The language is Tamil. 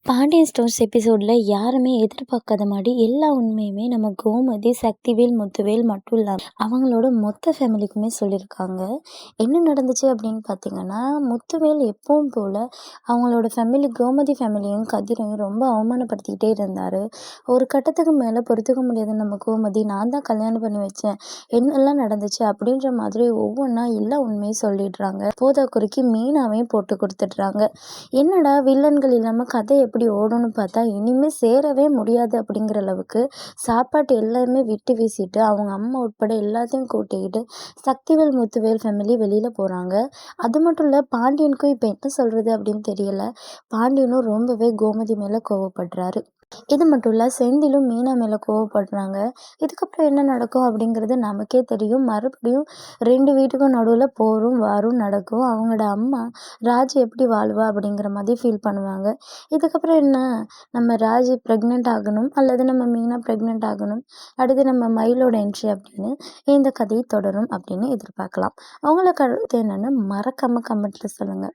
பாண்டியன் ஸ்டோர்ஸ் எபிசோட்ல யாருமே எதிர்பார்க்காத மாரி எல்லா உண்மையுமே நம்ம கோமதி, சக்திவேல், முத்துவேல் மட்டும் இல்லாம அவங்களோட மொத்த ஃபேமிலிக்குமே சொல்லியிருக்காங்க. என்ன நடந்துச்சு அப்படின்னு பார்த்தீங்கன்னா, முத்துவேல் எப்பவும் போல அவங்களோட ஃபேமிலி கோமதி ஃபேமிலியும், கதிரையும் ரொம்ப அவமானப்படுத்திக்கிட்டே இருந்தாரு. ஒரு கட்டத்துக்கு மேல பொறுத்துக்க முடியாத நம்ம கோமதி, "நான் தான் கல்யாணம் பண்ணி வச்சேன். என்னெல்லாம் நடந்துச்சு?" அப்படின்ற மாதிரி ஒவ்வொன்னா எல்லா உண்மையும் சொல்லிடுறாங்க. போதாக்குறைக்கு மீனாவையும் போட்டு குடுத்துடுறாங்க. என்னடா வில்லன்கள் இல்லாம கதை எப்படி ஓடும்னு பார்த்தா, இனிமே சேரவே முடியாது அப்படிங்கிற அளவுக்கு சாப்பாட்டு எல்லாமே விட்டு வீசிட்டு, அவங்க அம்மா உட்பட எல்லாத்தையும் கூட்டிக்கிட்டு சக்திவேல், முத்துவேல் ஃபேமிலி வெளியில போறாங்க. அது மட்டும் இல்ல, பாண்டியனுக்கும் இப்ப என்ன சொல்றது அப்படின்னு தெரியல. பாண்டியனும் ரொம்பவே கோமதி மேல கோவப்படுறாரு. இது மட்டும் இல்ல, செந்திலும் மீனா மேல கோவப்படுறாங்க. இதுக்கப்புறம் என்ன நடக்கும் அப்படிங்கிறது நமக்கே தெரியும். மறுபடியும் 2 வீட்டுக்கும் நடுவுல போரும், வாரும் நடக்கும். அவங்களோட அம்மா ராஜ் எப்படி வாழ்வா அப்படிங்கிற மாதிரி ஃபீல் பண்ணுவாங்க. இதுக்கப்புறம் என்ன, நம்ம ராஜ் பிரெக்னென்ட் ஆகணும் அல்லது நம்ம மீனா பிரெக்னென்ட் ஆகணும். அடுத்து நம்ம மயிலோட என்ட்ரி அப்படின்னு இந்த கதை தொடரும் அப்படின்னு எதிர்பார்க்கலாம். உங்களோட கருத்து என்னன்னு மறக்காம கமெண்ட்ல சொல்லுங்க.